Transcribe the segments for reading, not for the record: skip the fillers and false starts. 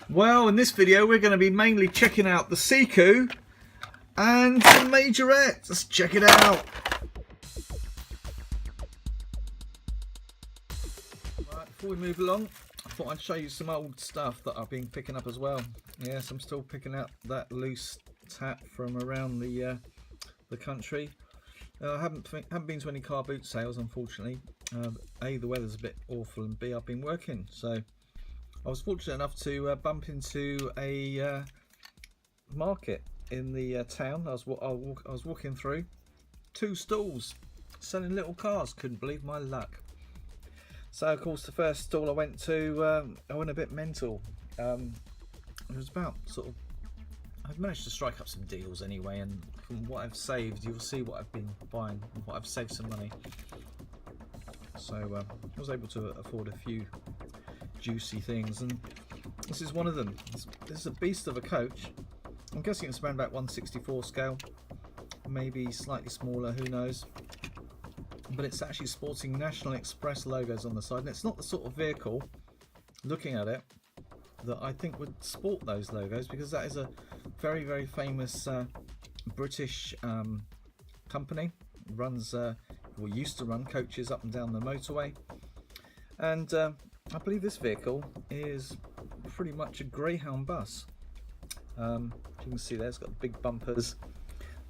Well, in this video we're going to be mainly checking out the Siku and the Majorette. Let's check it out. Right, before we move along, I thought I'd show you some old stuff that I've been picking up as well. Yes, I'm still picking up that loose tap from around the country. I haven't been to any car boot sales, unfortunately. A, the weather's a bit awful, and B, I've been working. So I was fortunate enough to bump into a market in the town. I was walking through, 2 stalls selling little cars. Couldn't believe my luck. So of course the first stall I went to, I went a bit mental. It was about sort of, I've managed to strike up some deals anyway, and from what I've saved, you'll see what I've been buying, what I've saved some money. So I was able to afford a few juicy things, and this is one of them. This is a beast of a coach. I'm guessing it's around about 1/64 scale, maybe slightly smaller, who knows. But it's actually sporting National Express logos on the side, and it's not the sort of vehicle, looking at it, that I think would sport those logos, because that is a very, very famous British company. Runs, or used to run, coaches up and down the motorway, and I believe this vehicle is pretty much a Greyhound bus. You can see there, it's got big bumpers,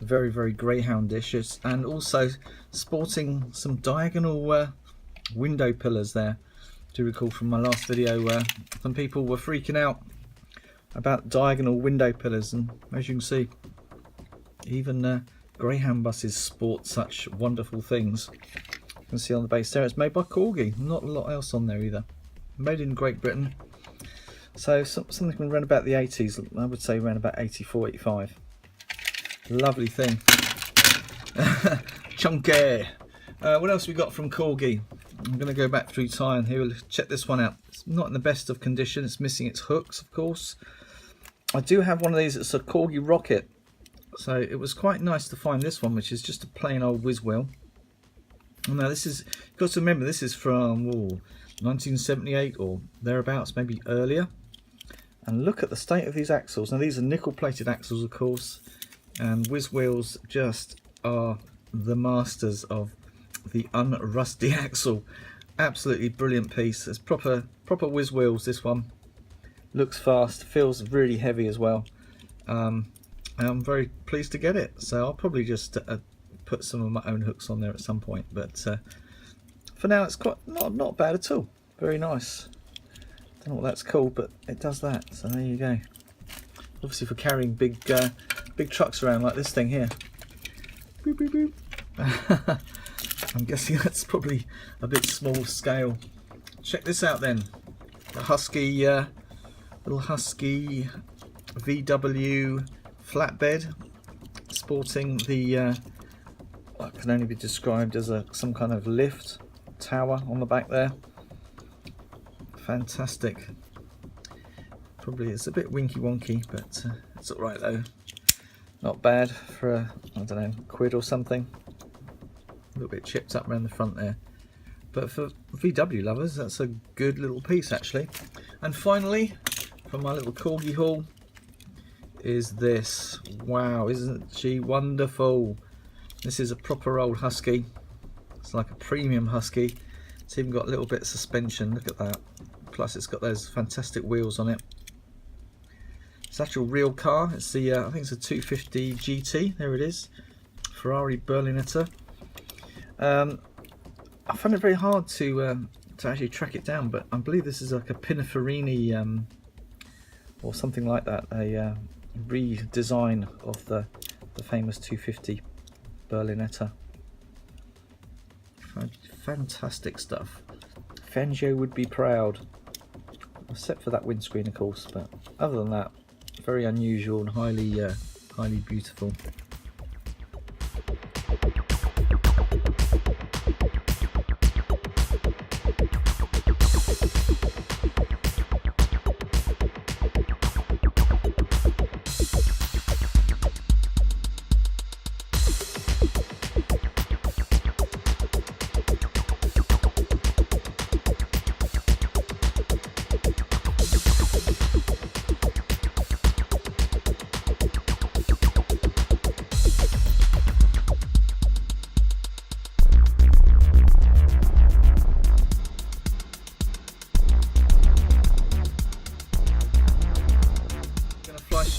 very, very Greyhoundish, and also sporting some diagonal window pillars there. Do you recall from my last video where some people were freaking out about diagonal window pillars, and as you can see, even Greyhound buses sport such wonderful things. You can see on the base there, it's made by Corgi. Not a lot else on there either. Made in Great Britain. So something from around about the 80s, I would say around about 84, 85. Lovely thing. Chunky. What else we got from Corgi? I'm going to go back through time here. Check this one out. It's not in the best of condition. It's missing its hooks, of course. I do have one of these. It's a Corgi Rocket. So it was quite nice to find this one, which is just a plain old whiz wheel. Now this is, you've got to remember, this is from 1978 or thereabouts, maybe earlier. And look at the state of these axles. Now these are nickel plated axles, of course, and whiz wheels just are the masters of the unrusty axle. Absolutely brilliant piece. It's proper whiz wheels, this one. Looks fast, feels really heavy as well. I'm very pleased to get it, so I'll probably just put some of my own hooks on there at some point, but for now it's quite not bad at all. Very nice. Don't know what that's called, but it does that, so there you go. Obviously for carrying big trucks around like this thing here. Boop, boop, boop. I'm guessing that's probably a bit small scale. Check this out then. The Husky, little Husky VW flatbed, sporting the what can only be described as some kind of lift tower on the back there. Fantastic. Probably it's a bit winky wonky, but it's all right though. Not bad for a, I don't know, £1 or something. A little bit chipped up around the front there, but for VW lovers, that's a good little piece actually. And finally, from my little Corgi haul, is this. Wow, isn't she wonderful? This is a proper old Husky. It's like a premium Husky. It's even got a little bit of suspension, look at that. Plus it's got those fantastic wheels on it. It's actual real car. It's the I think it's a 250 GT. There it is, Ferrari Berlinetta. I found it very hard to actually track it down, but I believe this is like a Pininfarina or something like that, a redesign of the famous 250 Berlinetta. Fantastic stuff. Fangio would be proud, except for that windscreen of course, but other than that, very unusual and highly beautiful.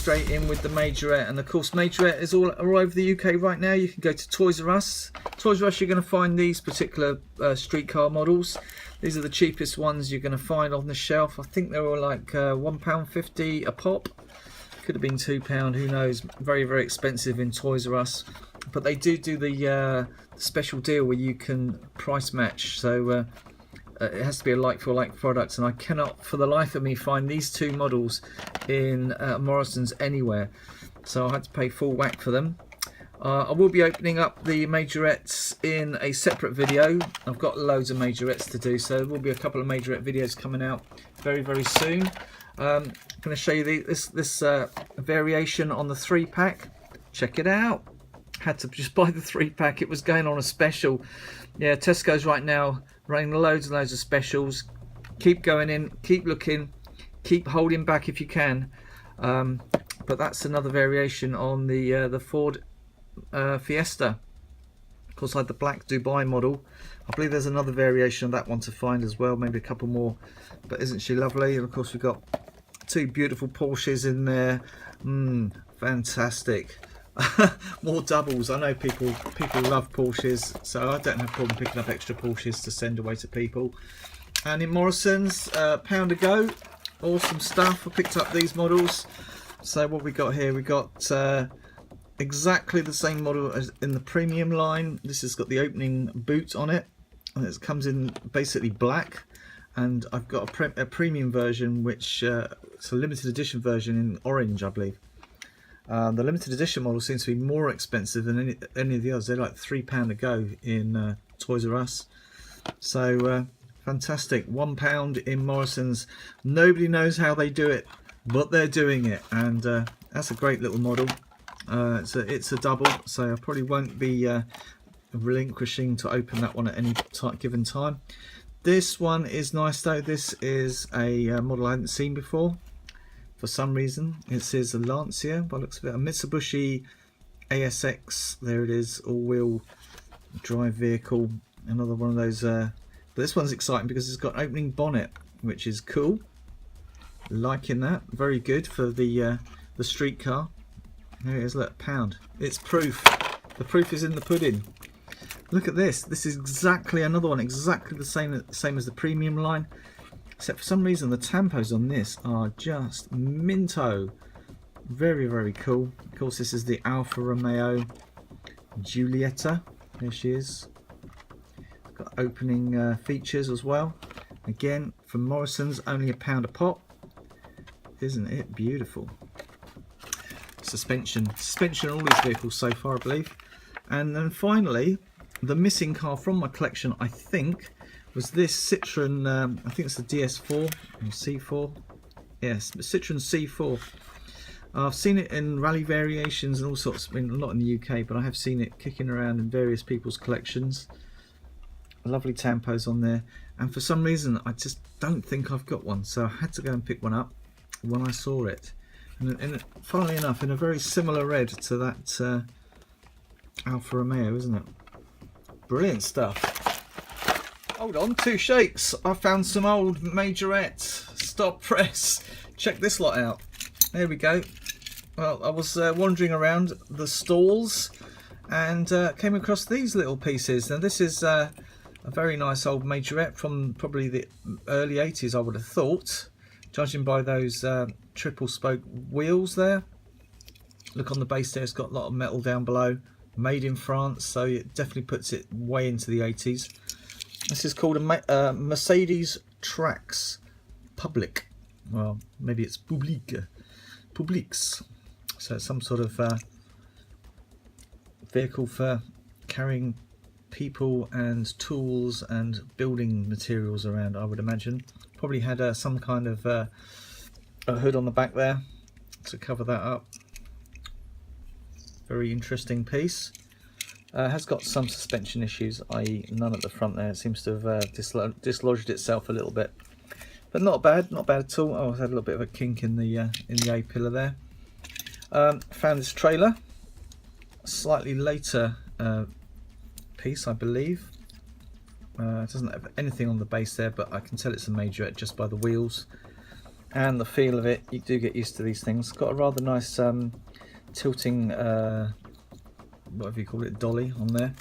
straight in with the Majorette, and of course Majorette is all over the UK right now. You can go to Toys R Us. Toys R Us, you're going to find these particular streetcar models. These are the cheapest ones you're going to find on the shelf. I think they were like £1.50 a pop. Could have been £2, who knows. Very, very expensive in Toys R Us. But they do the special deal where you can price match. So it has to be a like-for-like product. And I cannot, for the life of me, find these two models in Morrison's anywhere. So I had to pay full whack for them. I will be opening up the Majorettes in a separate video. I've got loads of Majorettes to do, so there will be a couple of Majorette videos coming out very, very soon. I'm going to show you this variation on the 3-pack. Check it out. Had to just buy the 3-pack. It was going on a special. Yeah, Tesco's right now running loads and loads of specials. Keep going in, keep looking, keep holding back if you can. But that's another variation on the Ford Fiesta. Of course, I had the black Dubai model. I believe there's another variation of that one to find as well, maybe a couple more. But isn't she lovely? And of course, we've got two beautiful Porsches in there. Fantastic. More doubles. I know people love Porsches, so I don't have a problem picking up extra Porsches to send away to people. And in Morrison's, £1 a go. Awesome stuff. I picked up these models. So what we got here, we got exactly the same model as in the premium line. This has got the opening boot on it, and it comes in basically black. And I've got a premium version, which it's a limited edition version in orange, I believe. The limited edition model seems to be more expensive than any of the others. They're like £3 a go in Toys R Us. So fantastic. £1 in Morrison's. Nobody knows how they do it, but they're doing it, and that's a great little model. It's a double, so I probably won't be relinquishing to open that one at any given time. This one is nice though. This is a model I hadn't seen before. For some reason, it says a Lancia, by the looks of it, a Mitsubishi ASX. There it is, all-wheel drive vehicle. Another one of those. But this one's exciting because it's got opening bonnet, which is cool. Liking that. Very good for the street car. There it is. Look, £1. It's proof. The proof is in the pudding. Look at this. This is exactly another one, exactly the same as the premium line, except for some reason the tampos on this are just minto. Very, very cool. Of course, this is the Alfa Romeo Giulietta. There she is. Got opening features as well. Again, from Morrison's, only £1 a pop. Isn't it beautiful? Suspension on all these vehicles so far, I believe. And then finally, the missing car from my collection, I think, was this Citroen, I think it's the DS4 or C4. Yes, the Citroen C4. I've seen it in rally variations and all sorts, not in the UK, but I have seen it kicking around in various people's collections. Lovely tampos on there. And for some reason, I just don't think I've got one. So I had to go and pick one up when I saw it. And funnily enough, in a very similar red to that Alfa Romeo, isn't it? Brilliant stuff. Hold on, two shakes. I found some old Majorette stop press. Check this lot out. There we go. Well, I was wandering around the stalls and came across these little pieces. Now this is a very nice old Majorette from probably the early 80s, I would have thought, judging by those triple spoke wheels there. Look on the base there, it's got a lot of metal down below. Made in France, so it definitely puts it way into the 80s. This is called a Mercedes Trax Public. Well, maybe it's Publique. Publix. So it's some sort of vehicle for carrying people and tools and building materials around, I would imagine. Probably had some kind of a hood on the back there to cover that up. Very interesting piece. Has got some suspension issues, i.e. none at the front there. It seems to have dislodged itself a little bit, but not bad at all. Oh, I had a little bit of a kink in the A pillar there. Found this trailer, slightly later piece, I believe. It doesn't have anything on the base there, but I can tell it's a Majorette just by the wheels. and the feel of it, you do get used to these things. Got a rather nice tilting, whatever you call it, dolly on there,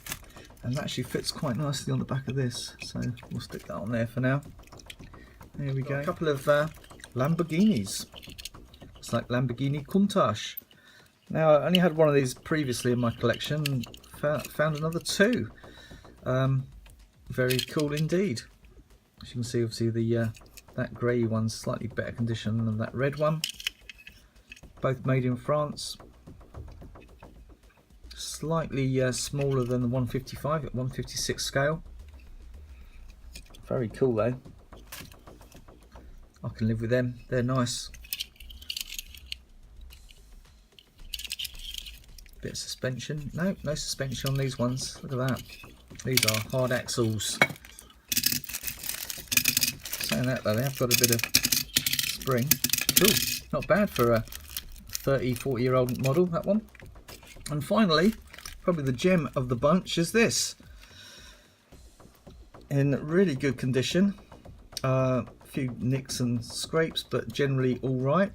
and that actually fits quite nicely on the back of this, so we'll stick that on there for now. There we go. A couple of Lamborghinis. It's like Lamborghini Countach. Now, I only had one of these previously in my collection, found another two. Very cool indeed. As you can see, obviously that grey one's slightly better condition than that red one. Both made in France. Slightly smaller than the 155 at 156 scale. Very cool though. I can live with them. They're nice. Bit of suspension. No suspension on these ones. Look at that. These are hard axles. Saying that though, they have got a bit of spring. Cool. Not bad for a 30-40-year-old model, that one. And finally, probably the gem of the bunch is this. In really good condition. A few nicks and scrapes, but generally all right.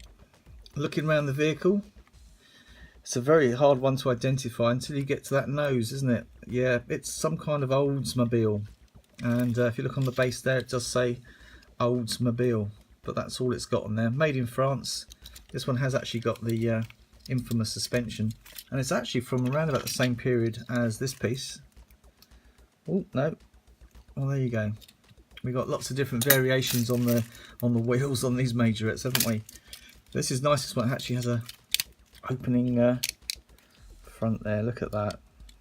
Looking around the vehicle, it's a very hard one to identify until you get to that nose, isn't it? Yeah, it's some kind of Oldsmobile, and if you look on the base there, it does say Oldsmobile, but that's all it's got on there. Made in France. This one has actually got the infamous suspension, and it's actually from around about the same period as this piece. Oh no! Well, there you go. We got lots of different variations on the wheels on these Majorettes, haven't we? This is nice. This one actually has a opening front there. Look at that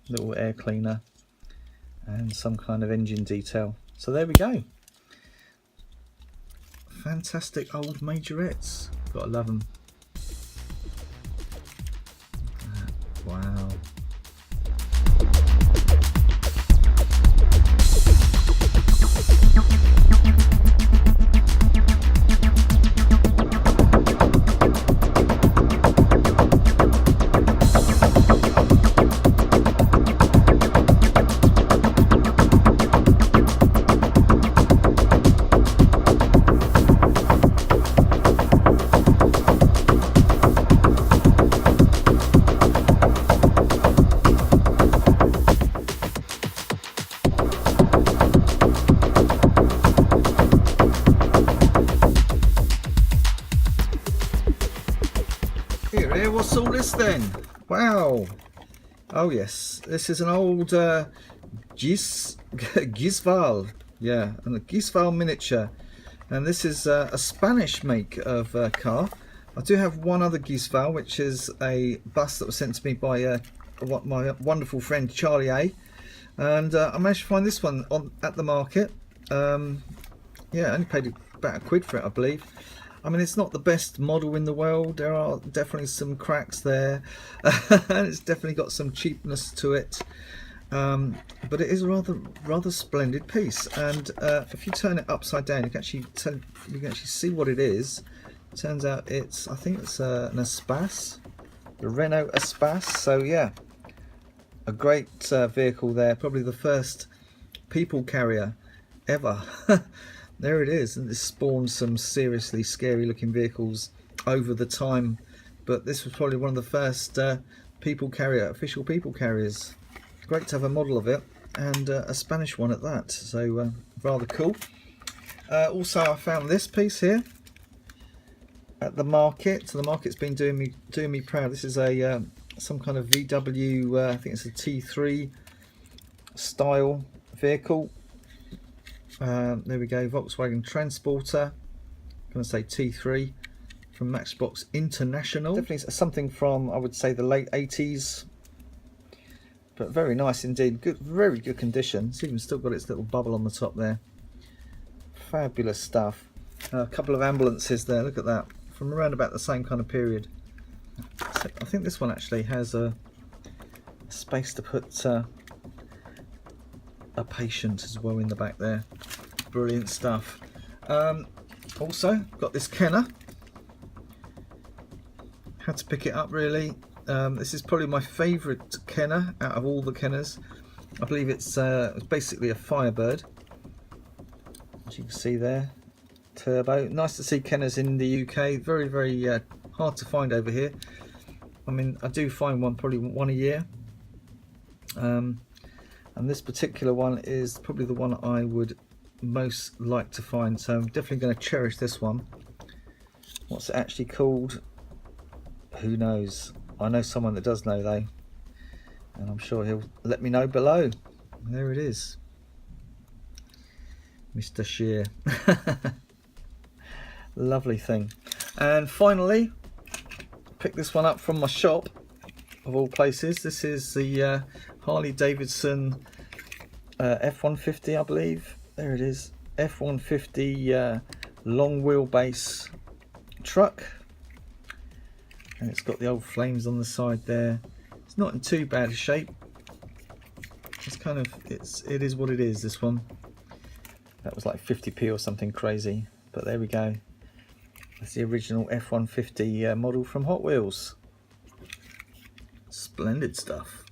little air cleaner and some kind of engine detail. So there we go. Fantastic old Majorettes. Gotta love them. Wow. Here, what's all this then? Wow. Oh yes, this is an old Gisval. Yeah, and a Gisval miniature. And this is a Spanish make of car. I do have one other Gisval, which is a bus that was sent to me by my wonderful friend Charlie A. And I managed to find this one at the market. Yeah, I only paid about £1 for it, I believe. I mean, it's not the best model in the world. There are definitely some cracks there. It's definitely got some cheapness to it. But it is a rather splendid piece. And if you turn it upside down, you can actually see what it is. Turns out I think it's an Espace, the Renault Espace. So yeah, a great vehicle there. Probably the first people carrier ever. There it is, and this spawned some seriously scary looking vehicles over the time, but this was probably one of the first official people carriers. Great to have a model of it, and a Spanish one at that, so rather cool. Also, I found this piece here at the market. So the market's been doing me proud. This is a some kind of VW, I think it's a T3 style vehicle. There we go, Volkswagen Transporter. I'm going to say T3 from Matchbox International. Definitely something from, I would say, the late 80s. But very nice indeed. Good, very good condition. It's even still got its little bubble on the top there. Fabulous stuff. A couple of ambulances there. Look at that. From around about the same kind of period. So I think this one actually has a space to put a patient as well in the back there. Brilliant stuff. Also got this Kenner. Had to pick it up really. This is probably my favourite Kenner out of all the Kenners. I believe it's basically a Firebird, as you can see there. turbo. Nice to see Kenners in the UK. Very, very hard to find over here. I mean, I do find one, probably one a year. And this particular one is probably the one I would most like to find, so I'm definitely going to cherish this one. What's it actually called? Who knows? I know someone that does know though, and I'm sure he'll let me know below. There it is, Mr. Shear. Lovely thing. And finally, pick this one up from my shop of all places. This is the Harley Davidson F-150, I believe. There it is, F-150 long wheelbase truck, and it's got the old flames on the side there. It's not in too bad a shape. It's kind of, it is what it is. This one, that was like 50p or something crazy, but there we go. That's the original F-150 model from Hot Wheels. Splendid stuff.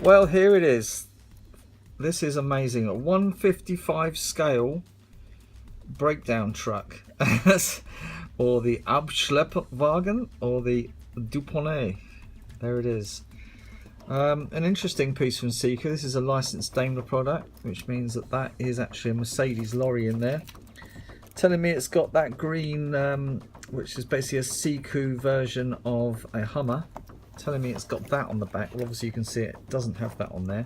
Well, here it is. This is amazing. A 155 scale breakdown truck, or the Abschleppwagen, or the Duponnet. There it is. An interesting piece from Siku. This is a licensed Daimler product, which means that that is actually a Mercedes lorry in there. Telling me it's got that green, which is basically a Siku version of a Hummer. Telling me it's got that on the back. Well, obviously you can see it doesn't have that on there.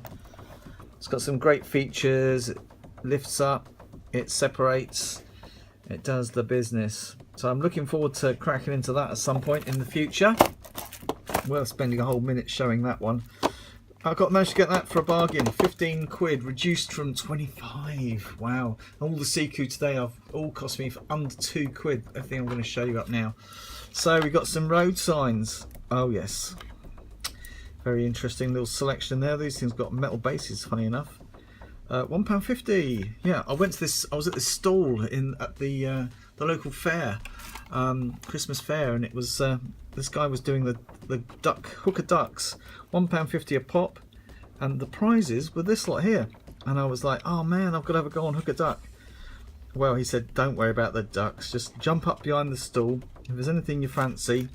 It's got some great features. It lifts up, it separates, it does the business. So I'm looking forward to cracking into that at some point in the future. Well, spending a whole minute showing that one. I managed to get that for a bargain. 15 quid, reduced from 25. Wow. All the Siku today have all cost me for under 2 quid. Everything I'm going to show you up now. So we got some road signs. Oh yes, very interesting little selection there. These things got metal bases, funny enough. £1.50. Yeah, I went to this. I was at this stall at the local fair, Christmas fair, and it was this guy was doing the hooker ducks, £1.50 a pop, and the prizes were this lot here. And I was like, oh man, I've got to have a go on hooker duck. Well, he said, don't worry about the ducks. Just jump up behind the stall. If there's anything you fancy,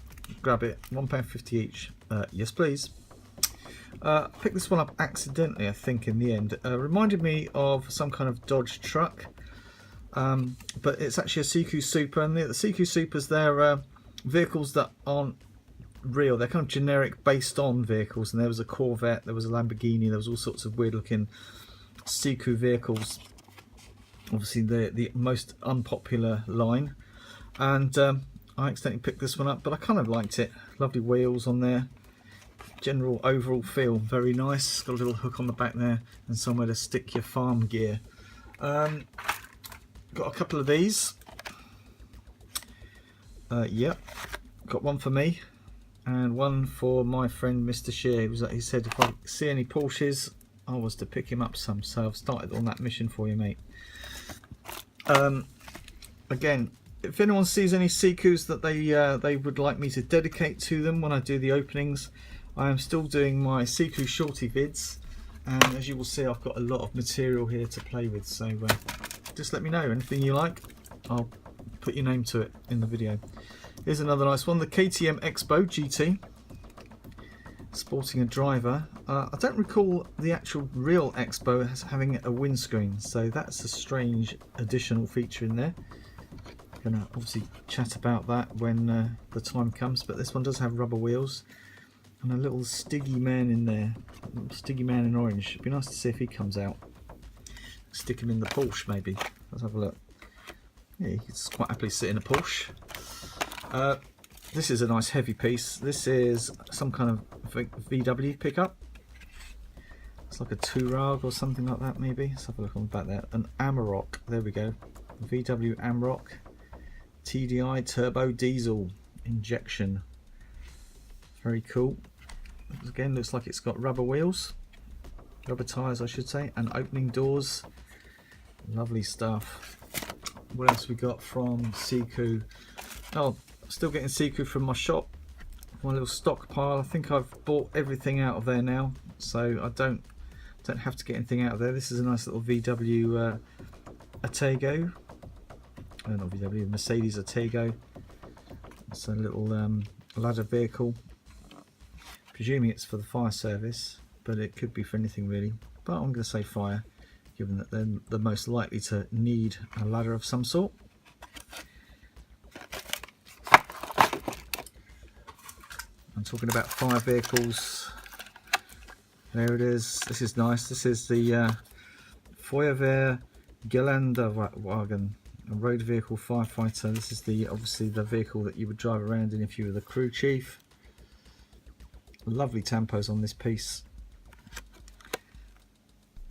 grab it. £1.50 each. Yes, please. Picked this one up accidentally, I think, in the end. Reminded me of some kind of Dodge truck, but it's actually a Siku Super. And the Siku Supers, they're vehicles that aren't real. They're kind of generic, based on vehicles. And there was a Corvette, there was a Lamborghini, there was all sorts of weird-looking Siku vehicles. Obviously, the most unpopular line. And I accidentally picked this one up, but I kind of liked it. Lovely wheels on there. General overall feel very nice. Got a little hook on the back there and somewhere to stick your farm gear. Got a couple of these. Yep. Got one for me and one for my friend Mr. Shear. He said if I see any Porsches, I was to pick him up some. So I've started on that mission for you, mate. Again, if anyone sees any Sikus that they would like me to dedicate to them when I do the openings, I am still doing my Siku shorty vids, and as you will see, I've got a lot of material here to play with. So just let me know anything you like. I'll put your name to it in the video. Here's another nice one, the KTM Expo GT, sporting a driver. I don't recall the actual real Expo as having a windscreen, so that's a strange additional feature in there. Gonna obviously chat about that when the time comes, but this one does have rubber wheels and a little Stiggy man in there, Stiggy man in orange. It'd be nice to see if he comes out. Stick him in the Porsche maybe. Let's have a look. Yeah, he can quite happily sit in a Porsche. This is a nice heavy piece. This is some kind of VW pickup. It's like a Turag or something like that, maybe. Let's have a look on the back there. An Amarok, there we go. VW Amarok TDI turbo diesel injection. Very cool. Again, looks like it's got rubber wheels, rubber tyres I should say, and opening doors. Lovely stuff. What else we got from Siku? Oh, still getting Siku from my shop, my little stockpile. I think I've bought everything out of there now, so I don't have to get anything out of there. This is a nice little VW Atego, not VW, Mercedes Atego. It's a little ladder vehicle. Presuming it's for the fire service, but it could be for anything really. But I'm going to say fire, given that they're most likely to need a ladder of some sort. I'm talking about fire vehicles. There it is. This is nice. This is the Feuerwehr Geländewagen, a road vehicle firefighter. This is obviously the vehicle that you would drive around in if you were the crew chief. Lovely tampos on this piece.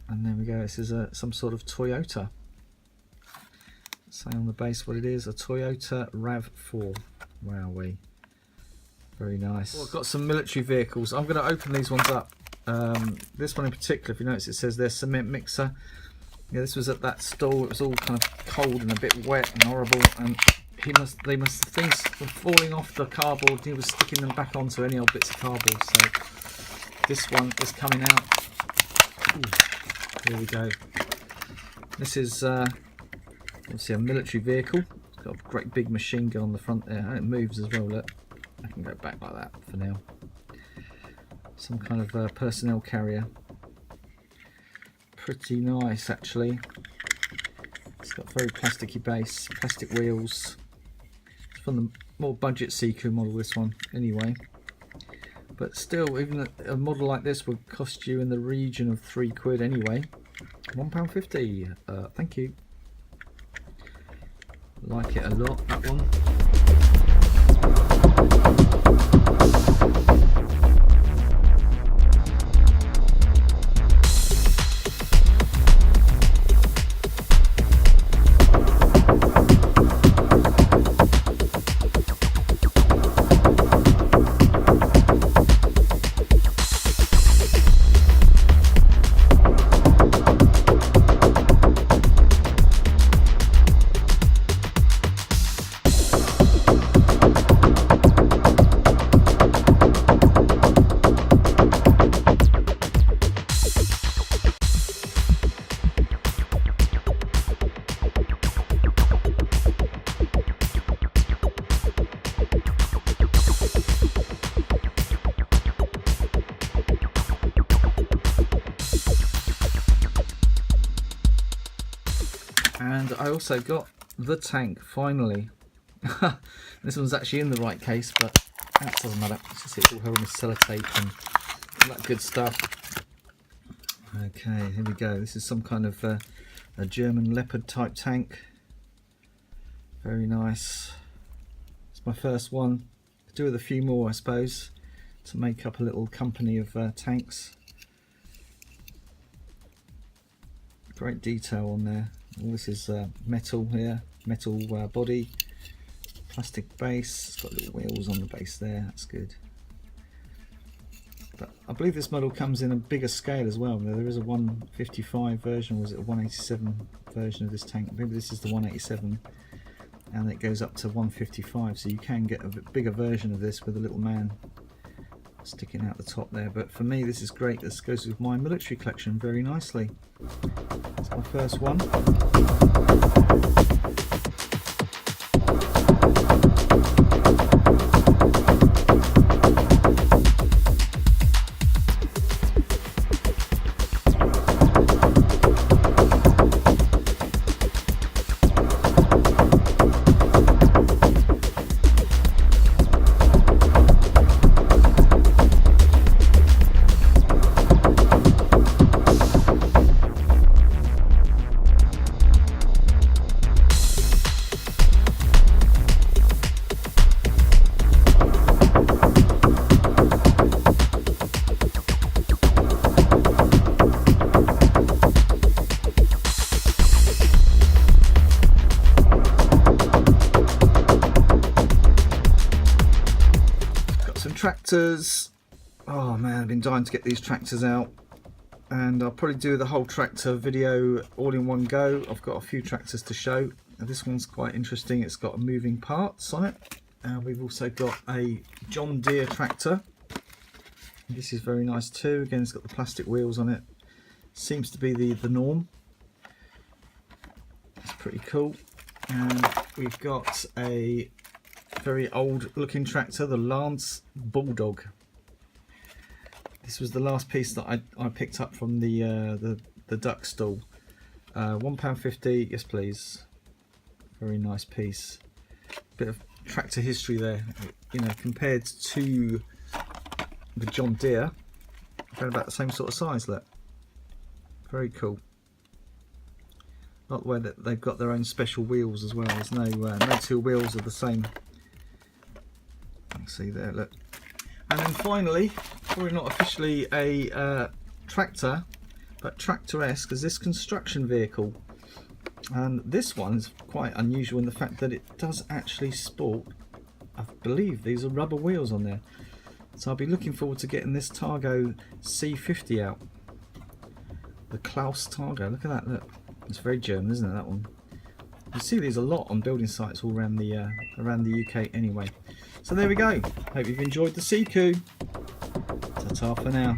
And there we go. This is some sort of Toyota. Say on the base what it is, a Toyota RAV4. Wowee. Very nice. Well, I've got some military vehicles. I'm going to open these ones up. This one in particular, if you notice, it says their cement mixer. Yeah, this was at that stall. It was all kind of cold and a bit wet and horrible, and things were falling off the cardboard. He was sticking them back onto any old bits of cardboard. So this one is coming out. Ooh, here we go. This is obviously a military vehicle. It's got a great big machine gun on the front there, and it moves as well. Look, I can go back like that for now. Some kind of personnel carrier. Pretty nice actually. It's got a very plasticky base, plastic wheels. It's from the more budget Siku model, this one anyway. But still, even a model like this would cost you in the region of £3 anyway. £1.50. Thank you. Like it a lot, that one. And I also got the tank, finally. This one's actually in the right case, but that doesn't matter. It's all held with sellotape and all that good stuff. Okay, here we go. This is some kind of a German Leopard type tank. Very nice. It's my first one. Could do with a few more, I suppose, to make up a little company of tanks. Great detail on there. All this is metal here, metal body, plastic base. It's got little wheels on the base there, that's good. But I believe this model comes in a bigger scale as well. There is a 155 version, or was it a 187 version of this tank? Maybe this is the 187, and it goes up to 155, so you can get a bit bigger version of this with a little man sticking out the top there. But for me, this is great. This goes with my military collection very nicely. It's my first one. tractors. Oh man, I've been dying to get these tractors out, and I'll probably do the whole tractor video all in one go. I've got a few tractors to show. Now, this one's quite interesting. It's got moving parts on it. We've also got a John Deere tractor. This is very nice too. Again, it's got the plastic wheels on it. Seems to be the norm. It's pretty cool. And we've got a very old looking tractor, the Lance Bulldog. This was the last piece that I picked up from the duck stall. £1.50, yes please. Very nice piece. Bit of tractor history there, you know, compared to the John Deere. They're about the same sort of size, look. Very cool. Not the way that they've got their own special wheels as well. There's no two wheels are the same. You can see there, look. And then finally, probably not officially a tractor, but tractor-esque, is this construction vehicle. And this one's quite unusual in the fact that it does actually sport, I believe these are rubber wheels on there. So I'll be looking forward to getting this Targo C50 out. The Klaus Targo, look at that, look. It's very German, isn't it, that one? You see these a lot on building sites all around the UK anyway. So there we go. Hope you've enjoyed the Siku. Ta-ta for now.